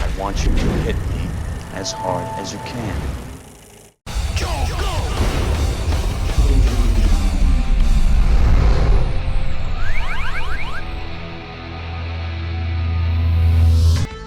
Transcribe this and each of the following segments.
I want you to hit me as hard as you can.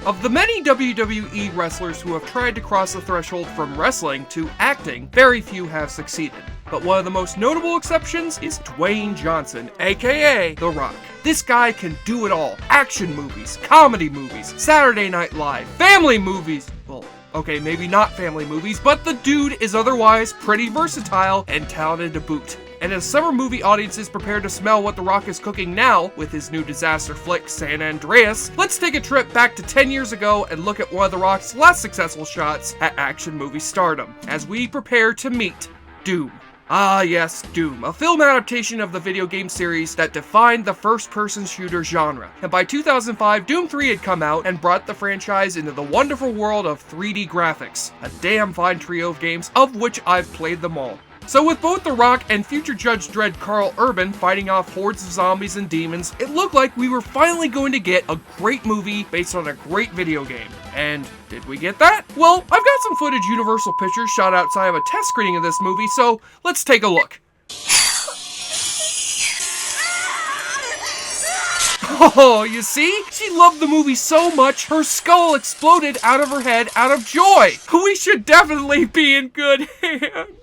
Of the many WWE wrestlers who have tried to cross the threshold from wrestling to acting, very few have succeeded. But one of the most notable exceptions is Dwayne Johnson, aka The Rock. This guy can do it all. Action movies, comedy movies, Saturday Night Live, family movies. Well, okay, maybe not family movies, but the dude is otherwise pretty versatile and talented to boot. And as summer movie audiences prepare to smell what The Rock is cooking now with his new disaster flick, San Andreas, let's take a trip back to 10 years ago and look at one of The Rock's last successful shots at action movie stardom, as we prepare to meet Doom. Ah yes, Doom, a film adaptation of the video game series that defined the first-person shooter genre. And by 2005, Doom 3 had come out and brought the franchise into the wonderful world of 3D graphics. A damn fine trio of games, of which I've played them all. So with both The Rock and future Judge Dredd Karl Urban fighting off hordes of zombies and demons, it looked like we were finally going to get a great movie based on a great video game. And did we get that? Well, I've got some footage Universal Pictures shot outside of a test screening of this movie, so let's take a look. Oh, you see? She loved the movie so much, her skull exploded out of her head out of joy. We should definitely be in good hands.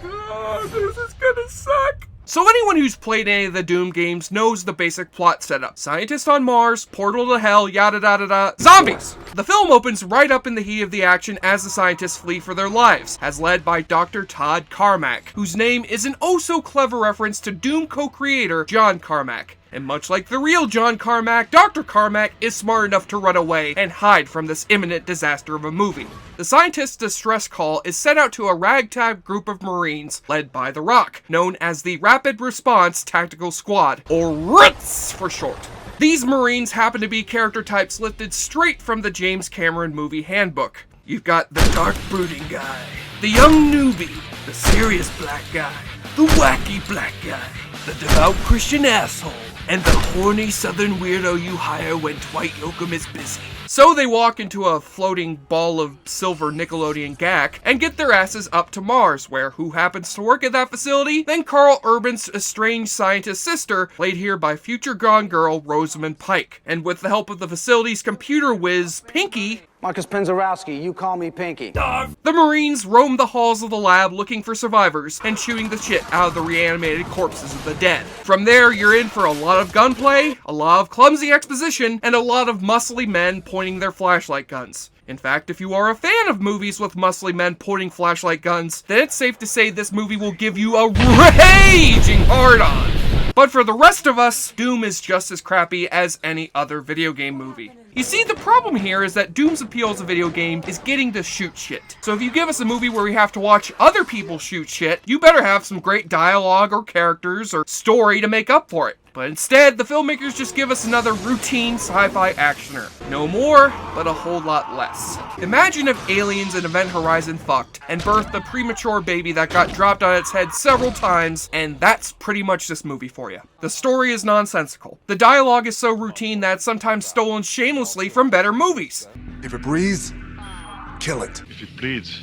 Oh, this is gonna suck. So anyone who's played any of the Doom games knows the basic plot setup. Scientist on Mars, portal to hell, yada da da da, zombies! The film opens right up in the heat of the action as the scientists flee for their lives, as led by Dr. Todd Carmack, whose name is an oh-so-clever reference to Doom co-creator John Carmack. And much like the real John Carmack, Dr. Carmack is smart enough to run away and hide from this imminent disaster of a movie. The scientist's distress call is sent out to a ragtag group of Marines led by The Rock, known as the Rapid Response Tactical Squad, or RITS for short. These Marines happen to be character types lifted straight from the James Cameron movie handbook. You've got the dark brooding guy, the young newbie, the serious black guy, the wacky black guy, the devout Christian asshole, and the horny southern weirdo you hire when Dwight Yoakam is busy. So they walk into a floating ball of silver Nickelodeon gack and get their asses up to Mars, where who happens to work at that facility? Then Karl Urban's estranged scientist sister, played here by future Gone Girl Rosamund Pike. And with the help of the facility's computer whiz, Pinky, Marcus Penzorowski, you call me Pinky. the Marines roam the halls of the lab looking for survivors and chewing the shit out of the reanimated corpses of the dead. From there, you're in for a lot of gunplay, a lot of clumsy exposition, and a lot of muscly men pointing their flashlight guns. In fact, if you are a fan of movies with muscly men pointing flashlight guns, then it's safe to say this movie will give you a raging hard-on. But for the rest of us, Doom is just as crappy as any other video game movie. You see, the problem here is that Doom's appeal as a video game is getting to shoot shit. So if you give us a movie where we have to watch other people shoot shit, you better have some great dialogue or characters or story to make up for it. But instead, the filmmakers just give us another routine sci-fi actioner. No more, but a whole lot less. Imagine if Aliens and Event Horizon fucked and birthed a premature baby that got dropped on its head several times, and that's pretty much this movie for you. The story is nonsensical. The dialogue is so routine that it's sometimes stolen shamelessly from better movies. If it breathes, kill it. If it bleeds,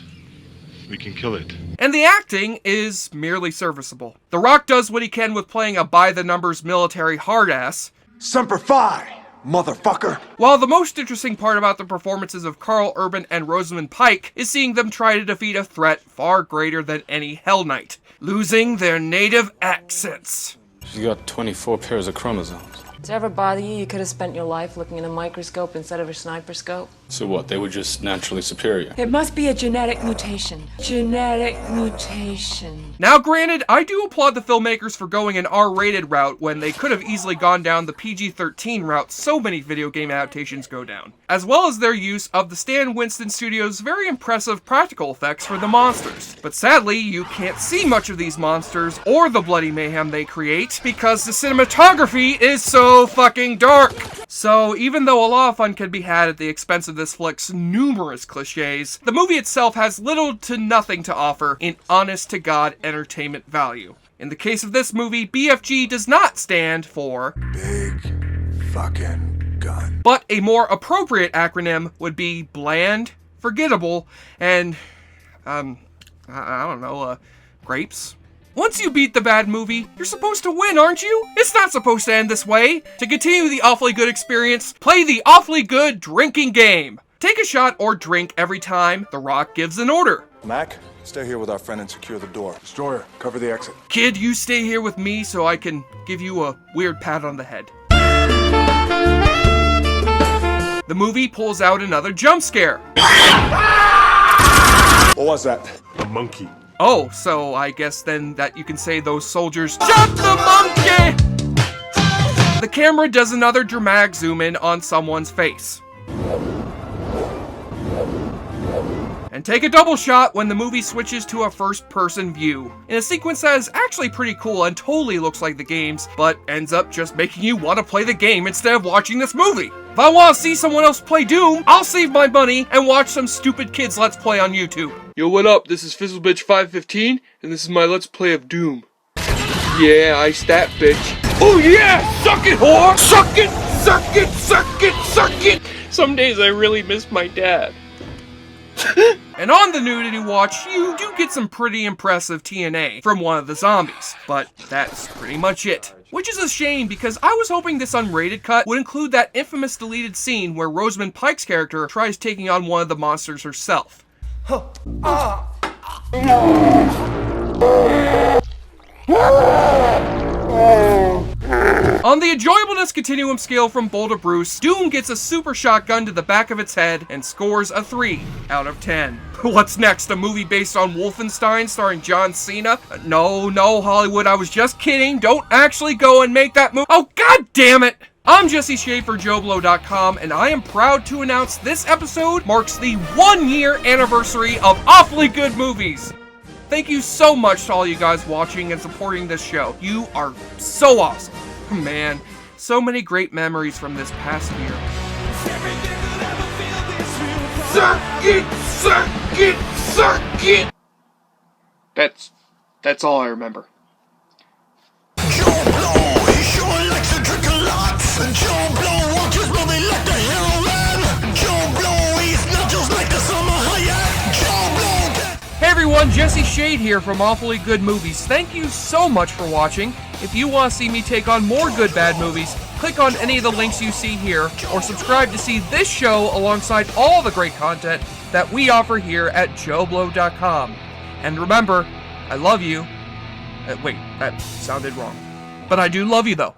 we can kill it. And the acting is merely serviceable. The Rock does what he can with playing a by-the-numbers military hard-ass. Semper Fi, motherfucker. While the most interesting part about the performances of Karl Urban and Rosamund Pike is seeing them try to defeat a threat far greater than any Hell Knight, losing their native accents. She's got 24 pairs of chromosomes. Does it ever bother you? You could have spent your life looking in a microscope instead of a sniper scope. So what, they were just naturally superior? It must be a genetic mutation. Genetic mutation. Now granted, I do applaud the filmmakers for going an R-rated route when they could have easily gone down the PG-13 route so many video game adaptations go down, as well as their use of the Stan Winston Studios' very impressive practical effects for the monsters. But sadly, you can't see much of these monsters or the bloody mayhem they create because the cinematography is so fucking dark. So even though a lot of fun can be had at the expense of this flick's numerous cliches, the movie itself has little to nothing to offer in honest-to-God entertainment value. In the case of this movie, BFG does not stand for Big fucking gun. But a more appropriate acronym would be bland, forgettable, and, I don't know, grapes? Once you beat the bad movie, you're supposed to win, aren't you? It's not supposed to end this way. To continue the Awfully Good experience, play the Awfully Good drinking game. Take a shot or drink every time The Rock gives an order. Mac, stay here with our friend and secure the door. Destroyer, cover the exit. Kid, you stay here with me so I can give you a weird pat on the head. The movie pulls out another jump scare. What was that? A monkey. Oh, so I guess then that you can say those soldiers shot the monkey! The camera does another dramatic zoom in on someone's face. And take a double shot when the movie switches to a first-person view, in a sequence that is actually pretty cool and totally looks like the games, but ends up just making you want to play the game instead of watching this movie. If I want to see someone else play Doom, I'll save my money and watch some stupid kids Let's Play on YouTube. Yo, what up? This is FizzleBitch515, and this is my Let's Play of Doom. Yeah, ice that bitch. Oh yeah! Suck it, whore! Suck it! Suck it! Suck it! Suck it! Some days I really miss my dad. And on the nudity watch, you do get some pretty impressive TNA from one of the zombies, but that's pretty much it. Which is a shame because I was hoping this unrated cut would include that infamous deleted scene where Rosamund Pike's character tries taking on one of the monsters herself. On the enjoyableness continuum scale from Bull to Bruce, Doom gets a super shotgun to the back of its head and scores a 3 out of 10. What's next? A movie based on Wolfenstein starring John Cena? No, Hollywood, I was just kidding. Don't actually go and make that movie. Oh, god damn it! I'm Jesse Shea for JoBlo.com, and I am proud to announce this episode marks the 1-year anniversary of Awfully Good Movies. Thank you so much to all you guys watching and supporting this show. You are so awesome. Man, so many great memories from this past year. Suck it! Suck it! Suck it! That's all I remember. Joe Blow, he sure likes to drink a lot. Joe Blow watches movies like the hero man. Joe Blow, he's not just like the summer Hayek. Joe Blow. Hey everyone, Jesse Shade here from Awfully Good Movies. Thank you so much for watching. If you want to see me take on more good bad movies, click on any of the links you see here, or subscribe to see this show alongside all the great content that we offer here at JoBlo.com. And remember, I love you. Wait, that sounded wrong. But I do love you though.